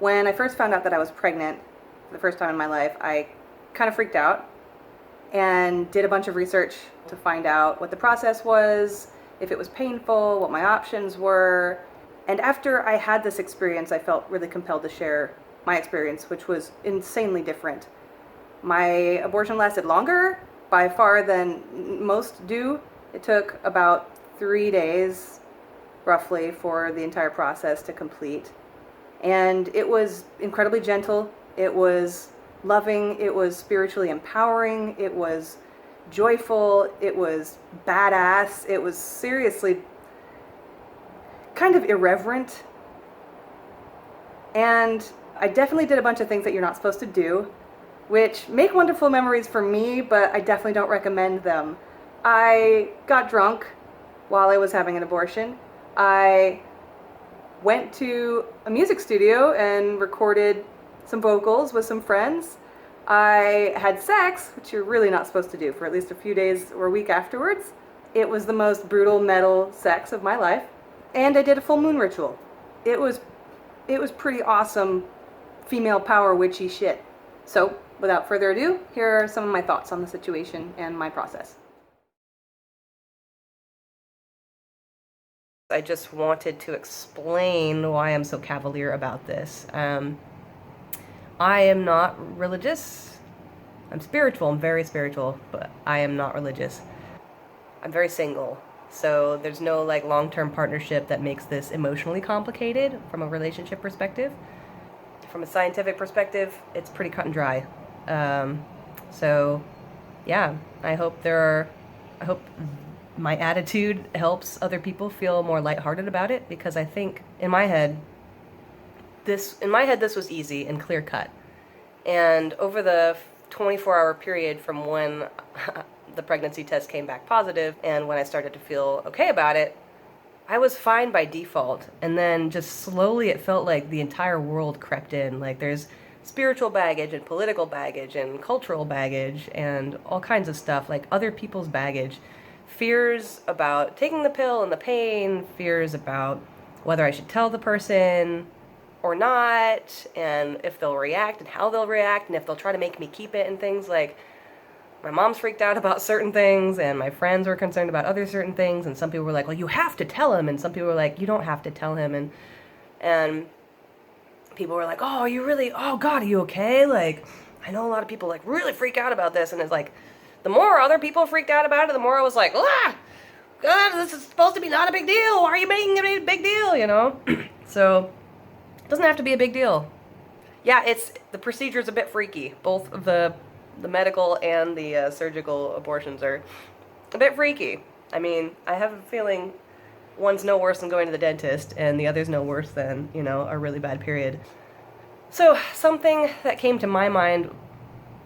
When I first found out that I was pregnant for the first time in my life, I kind of freaked out and did a bunch of research to find out what the process was, if it was painful, what my options were. And after I had this experience, I felt really compelled to share my experience, which was insanely different. My abortion lasted longer by far than most do. It took about 3 days, roughly, for the entire process to complete. And it was incredibly gentle. It was loving. It was spiritually empowering. It was joyful. It was badass. It was seriously kind of irreverent. And I definitely did a bunch of things that you're not supposed to do, which make wonderful memories for me, but I definitely don't recommend them. I got drunk while I was having an abortion. I went to a music studio and recorded some vocals with some friends. I had sex, which you're really not supposed to do for at least a few days or a week afterwards. It was the most brutal metal sex of my life. And I did a full moon ritual. It was pretty awesome female power witchy shit. So, without further ado, here are some of my thoughts on the situation and my process. I just wanted to explain why I'm so cavalier about this. I am not religious. I'm spiritual. I'm very spiritual, but I am not religious. I'm very single. So there's no like long-term partnership that makes this emotionally complicated from a relationship perspective. From a scientific perspective, it's pretty cut and dry. So yeah, I hope my attitude helps other people feel more lighthearted about it, because I think in my head this was easy and clear cut. And over the 24-hour period from when the pregnancy test came back positive and when I started to feel okay about it, I was fine by default. And then just slowly it felt like the entire world crept in. Like there's spiritual baggage and political baggage and cultural baggage and all kinds of stuff, like other people's baggage. Fears about taking the pill and the pain, fears about whether I should tell the person or not, and if they'll react and how they'll react, and if they'll try to make me keep it, and things like my mom's freaked out about certain things, and my friends were concerned about other certain things, and some people were like, well, you have to tell him, and some people were like, you don't have to tell him, and people were like, oh, are you really, oh God, are you okay? Like, I know a lot of people like really freak out about this, and it's like, the more other people freaked out about it, the more I was like, ah, God, this is supposed to be not a big deal. Why are you making it a big deal, you know? So, it doesn't have to be a big deal. Yeah, the procedure is a bit freaky. Both of the medical and the surgical abortions are a bit freaky. I mean, I have a feeling one's no worse than going to the dentist, and the other's no worse than, a really bad period. So, something that came to my mind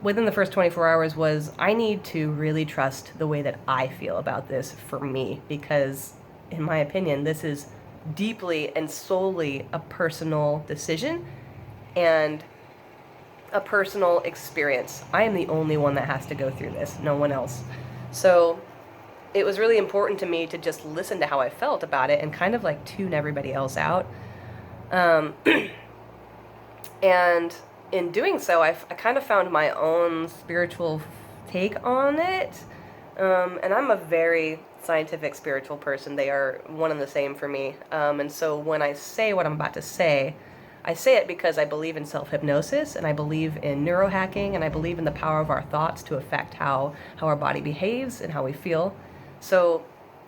within the first 24 hours was I need to really trust the way that I feel about this for me, because in my opinion, this is deeply and solely a personal decision and a personal experience. I am the only one that has to go through this, no one else. So it was really important to me to just listen to how I felt about it and kind of like tune everybody else out. And in doing so, I kind of found my own spiritual take on it. And I'm a very scientific, spiritual person. They are one and the same for me. And so when I say what I'm about to say, I say it because I believe in self-hypnosis, and I believe in neurohacking, and I believe in the power of our thoughts to affect how our body behaves and how we feel. So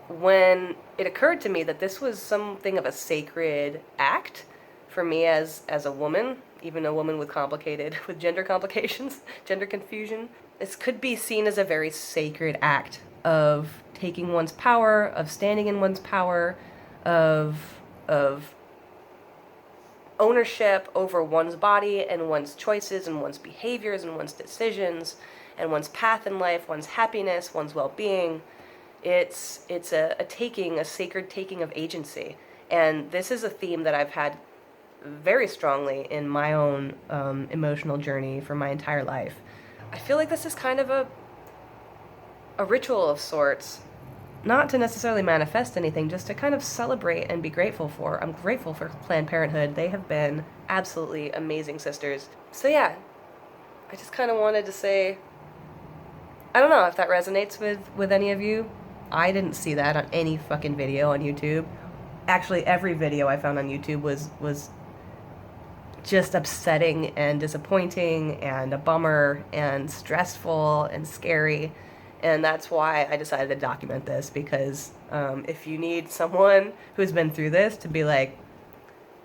when it occurred to me that this was something of a sacred act for me as a woman, even a woman with gender complications, gender confusion, this could be seen as a very sacred act of taking one's power, of standing in one's power, of ownership over one's body and one's choices and one's behaviors and one's decisions and one's path in life, one's happiness, one's well-being. It's a sacred taking of agency. And this is a theme that I've had very strongly in my own emotional journey for my entire life. I feel like this is kind of a ritual of sorts not to necessarily manifest anything, just to kind of celebrate and be grateful for. I'm grateful for Planned Parenthood. They have been absolutely amazing sisters. So yeah, I just kind of wanted to say, I don't know if that resonates with any of you. I didn't see that on any fucking video on YouTube. Actually, every video I found on YouTube was just upsetting and disappointing and a bummer and stressful and scary. And that's why I decided to document this, because if you need someone who's been through this to be like,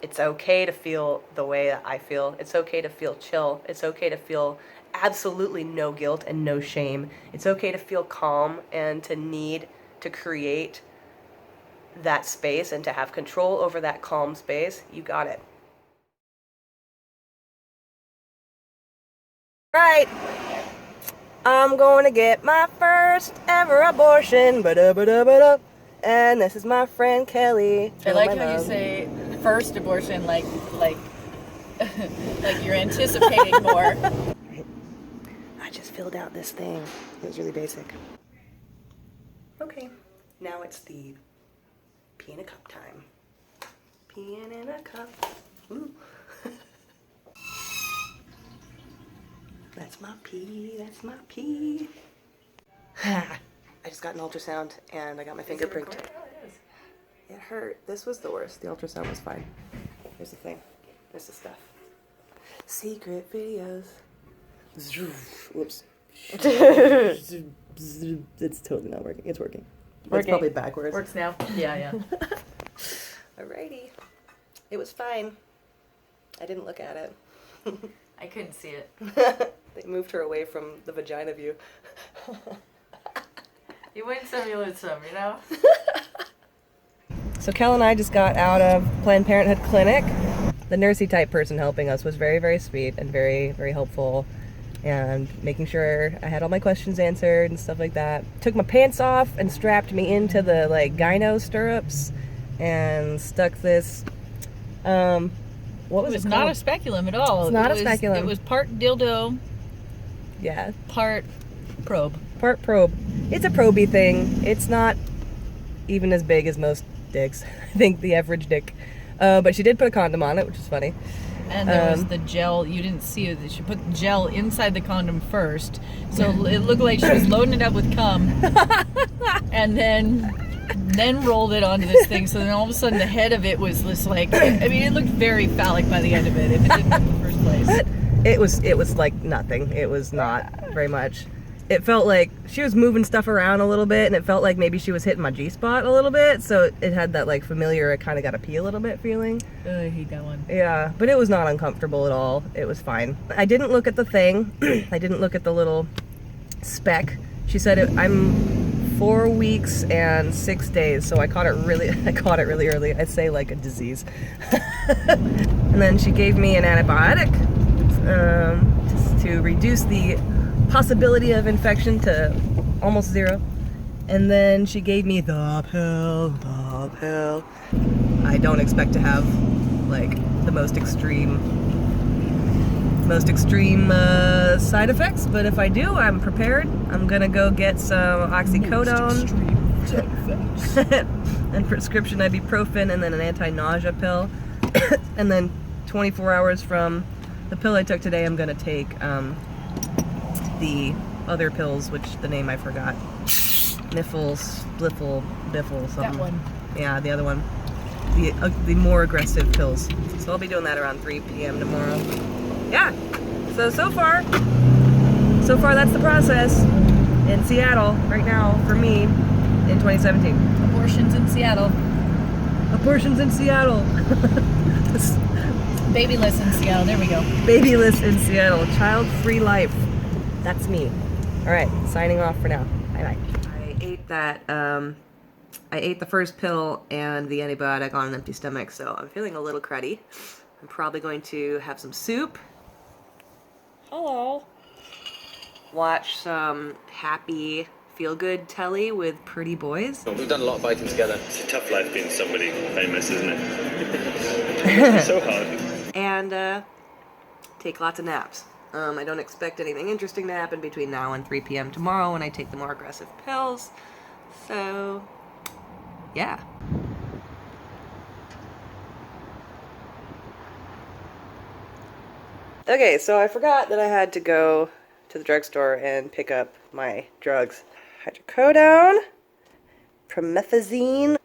it's okay to feel the way that I feel. It's okay to feel chill. It's okay to feel absolutely no guilt and no shame. It's okay to feel calm and to need to create that space and to have control over that calm space. You got it. Right. I'm going to get my first ever abortion. Ba-da-ba-da-ba-da. And this is my friend Kelly. I like how you say first abortion like like you're anticipating more. I just filled out this thing. It was really basic. Okay, now it's the pee in a cup time. Peeing in a cup. Ooh. That's my pee, that's my pee. I just got an ultrasound and I got my finger pricked. It hurt. This was the worst. The ultrasound was fine. Here's the thing. Here's the stuff. Secret videos. Whoops. It's totally not working. It's working. It's probably backwards. Works now. Yeah. Alrighty. It was fine. I didn't look at it. I couldn't see it. They moved her away from the vagina view. You win some, you lose some, you know? So Kel and I just got out of Planned Parenthood clinic. The nursey type person helping us was very, very sweet and very, very helpful, and making sure I had all my questions answered and stuff like that. Took my pants off and strapped me into the like gyno stirrups and stuck this what was it? It was not a speculum at all. It's not a speculum. It was part dildo, yeah, part probe. Part probe. It's a probey thing. It's not even as big as most dicks. I think the average dick. But she did put a condom on it, which is funny. And there was the gel. You didn't see it. She put gel inside the condom first. So it looked like she was loading it up with cum. And then rolled it onto this thing. So then all of a sudden the head of it was this like, I mean, it looked very phallic by the end of it, if it didn't in the first place. It was like nothing. It was not very much. It felt like she was moving stuff around a little bit, and it felt like maybe she was hitting my G-spot a little bit, so it had that like familiar, I kind of got to pee a little bit feeling. I hate that one. Yeah, but it was not uncomfortable at all. It was fine. I didn't look at the thing. I didn't look at the little speck. She said I'm 4 weeks and 6 days, so I caught it really early. I'd say like a disease. And then she gave me an antibiotic just to reduce the possibility of infection to almost zero. And then she gave me the pill. I don't expect to have like the most extreme side effects, but if I do, I'm prepared. I'm gonna go get some oxycodone and prescription ibuprofen, and then an anti-nausea pill. And then 24 hours from the pill I took today, I'm gonna take the other pills, which the name I forgot. Biffle, something. That one. Yeah, the other one. The more aggressive pills. So I'll be doing that around 3 p.m. tomorrow. Yeah. So far that's the process in Seattle right now for me in 2017. Abortions in Seattle. Abortions in Seattle. Babyless in Seattle. There we go. Babyless in Seattle. Child-free life. That's me. All right, signing off for now. Bye-bye. I ate that, I ate the first pill and the antibiotic on an empty stomach, so I'm feeling a little cruddy. I'm probably going to have some soup. Hello. Watch some happy, feel-good telly with pretty boys. We've done a lot of biking together. It's a tough life being somebody famous, isn't it? It's so hard. And take lots of naps. I don't expect anything interesting to happen between now and 3 p.m. tomorrow when I take the more aggressive pills. So, yeah. Okay, so I forgot that I had to go to the drugstore and pick up my drugs. Hydrocodone, promethazine,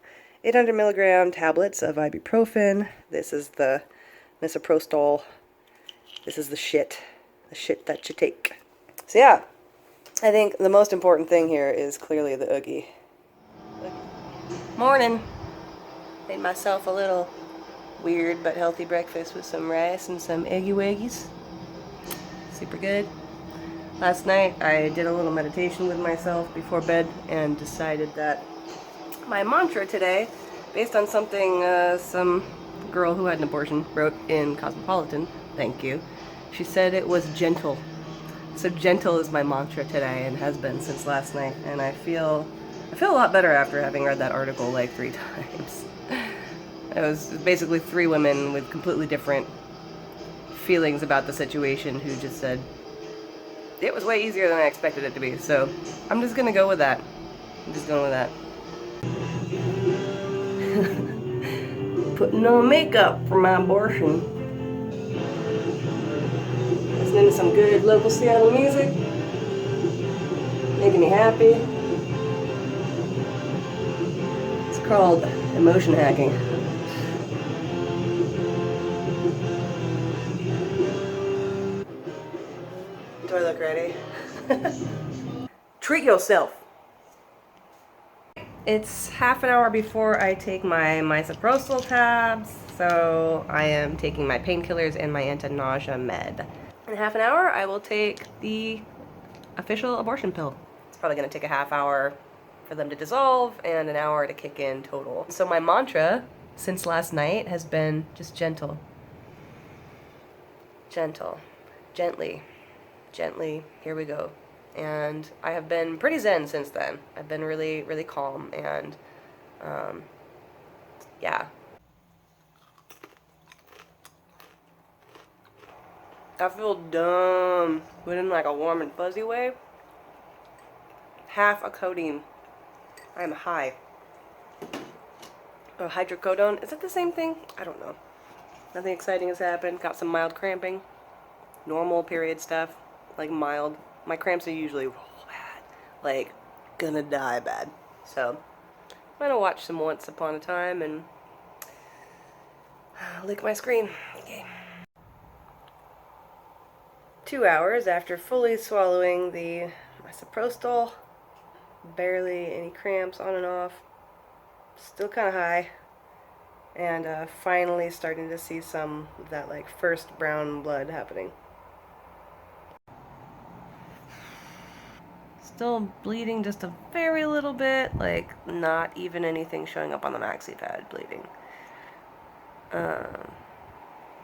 800 milligram tablets of ibuprofen. This is the misoprostol. This is the shit that you take. So yeah, I think the most important thing here is clearly the Oogie. Morning. Made myself a little weird but healthy breakfast with some rice and some eggy waggies. Super good. Last night I did a little meditation with myself before bed and decided that my mantra today, based on something some girl who had an abortion wrote in Cosmopolitan, thank you, she said it was gentle. So gentle is my mantra today and has been since last night, and I feel a lot better after having read that article like 3 times. It was basically 3 women with completely different feelings about the situation who just said it was way easier than I expected it to be. So I'm just gonna go with that. I'm just going with that. Putting on makeup for my abortion. Listening to some good local Seattle music. Making me happy. It's called emotion hacking. Do I look ready? Treat yourself. It's half an hour before I take my misoprostol tabs, so I am taking my painkillers and my anti-nausea med. In half an hour, I will take the official abortion pill. It's probably going to take a half hour for them to dissolve and an hour to kick in total. So my mantra since last night has been just gentle. Gentle. Gently. Gently. Here we go. And I have been pretty zen since then. I've been really, really calm and, yeah. I feel dumb, but in like a warm and fuzzy way. Half a codeine. I am high. Oh, hydrocodone. Is it the same thing? I don't know. Nothing exciting has happened. Got some mild cramping. Normal period stuff. Like mild. My cramps are usually bad. Like, gonna die bad. So, I'm gonna watch some Once Upon a Time and lick my screen. Okay. 2 hours after fully swallowing the misoprostol. Barely any cramps, on and off. Still kind of high. And finally starting to see some of that like first brown blood happening. Still bleeding just a very little bit, like not even anything showing up on the maxi pad bleeding.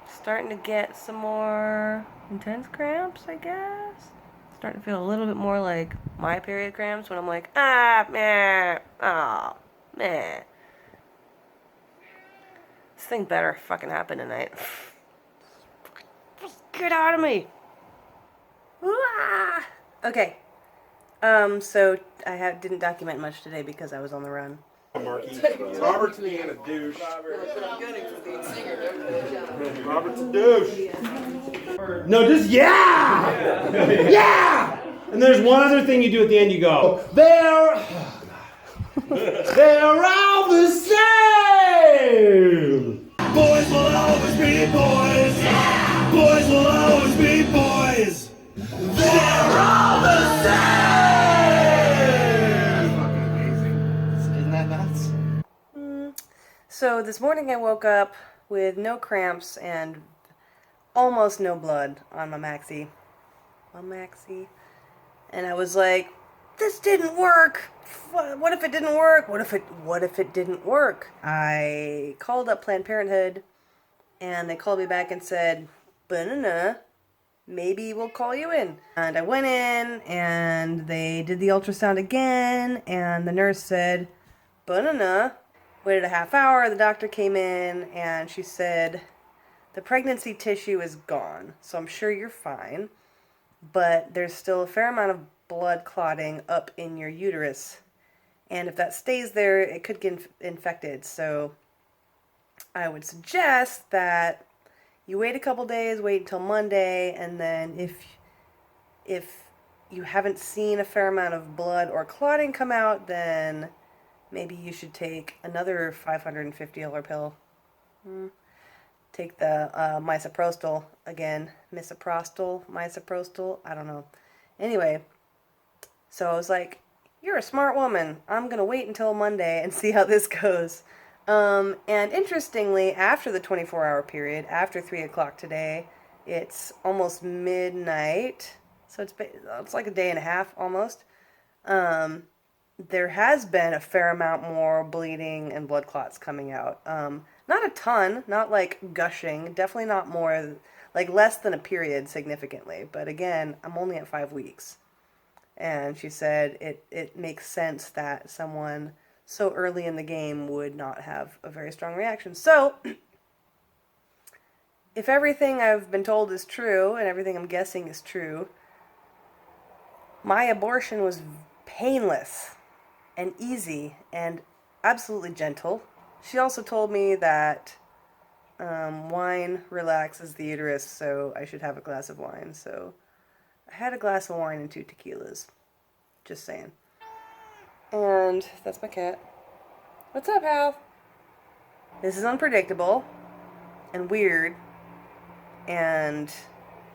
Starting to get some more intense cramps, I guess. Starting to feel a little bit more like my period cramps when I'm like, meh, meh. This thing better fucking happen tonight. Just get out of me. Okay. So I didn't document much today because I was on the run. Robert's being a douche. Robert's a douche. No, just yeah! Yeah! And there's one other thing you do at the end. You go, they're all the same! Boys will always be boys! Yeah! Boys will always be boys! They're all the same! Isn't that nuts? So this morning I woke up with no cramps and almost no blood on my maxi. And I was like, this didn't work. What if it didn't work? What if it didn't work? I called up Planned Parenthood and they called me back and said, banana, maybe we'll call you in. And I went in and they did the ultrasound again and the nurse said, banana. Waited a half hour, the doctor came in and she said, the pregnancy tissue is gone, so I'm sure you're fine, but there's still a fair amount of blood clotting up in your uterus And if that stays there, it could get infected. So I would suggest that you wait a couple days, wait until Monday, and then if you haven't seen a fair amount of blood or clotting come out, then maybe you should take another $550 pill. Take the misoprostol again. Misoprostol, I don't know. Anyway, so I was like, you're a smart woman. I'm going to wait until Monday and see how this goes. And interestingly, after the 24-hour period, after 3 o'clock today, it's almost midnight. So it's like a day and a half almost. There has been a fair amount more bleeding and blood clots coming out. Not a ton, not like gushing, definitely not more, like less than a period significantly. But again, I'm only at 5 weeks. And she said it makes sense that someone so early in the game would not have a very strong reaction. So, if everything I've been told is true, and everything I'm guessing is true, my abortion was painless and easy and absolutely gentle. She also told me that wine relaxes the uterus, so I should have a glass of wine. So I had a glass of wine and 2 tequilas. Just saying. And that's my cat. What's up, Hal? This is unpredictable and weird, and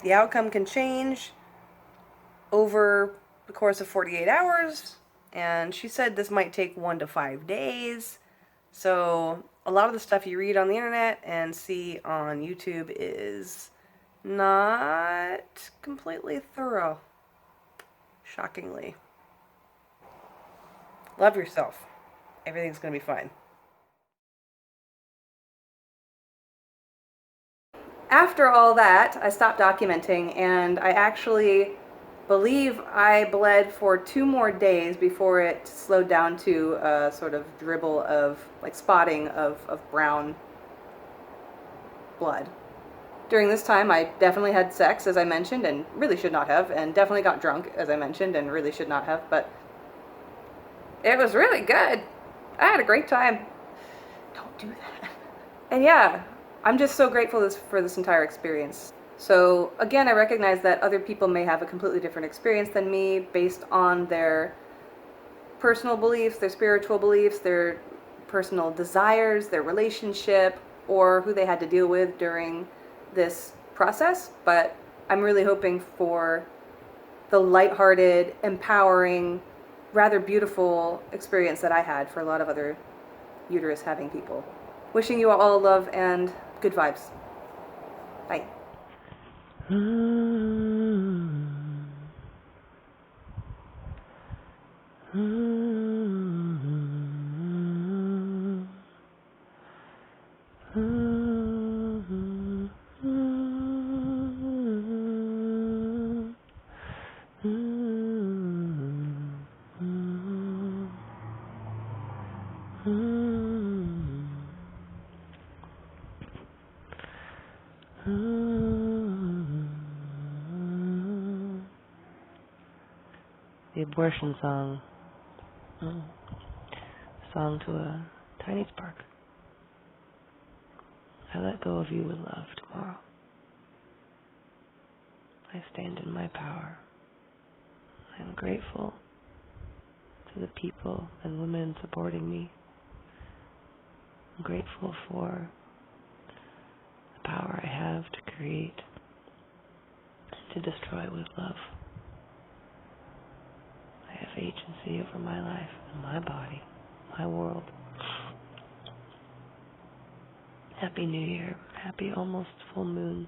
the outcome can change over the course of 48 hours, and she said this might take 1 to 5 days. So a lot of the stuff you read on the internet and see on YouTube is not completely thorough, shockingly. Love yourself. Everything's going to be fine. After all that, I stopped documenting, and I actually believe I bled for 2 more days before it slowed down to a sort of dribble of, like, spotting of brown blood. During this time, I definitely had sex, as I mentioned, and really should not have, and definitely got drunk, as I mentioned, and really should not have, but it was really good. I had a great time. Don't do that. And yeah, I'm just so grateful for this entire experience. So again, I recognize that other people may have a completely different experience than me based on their personal beliefs, their spiritual beliefs, their personal desires, their relationship, or who they had to deal with during this process. But I'm really hoping for the lighthearted, empowering, rather beautiful experience that I had for a lot of other uterus having people. Wishing you all love and good vibes. Bye. The abortion song. Song to a tiny spark. I let go of you with love tomorrow. I stand in my power. I am grateful to the people and women supporting me. I'm grateful for the power I have to create and to destroy with love. I have agency over my life and my body, my world. Happy New Year. Happy almost full moon.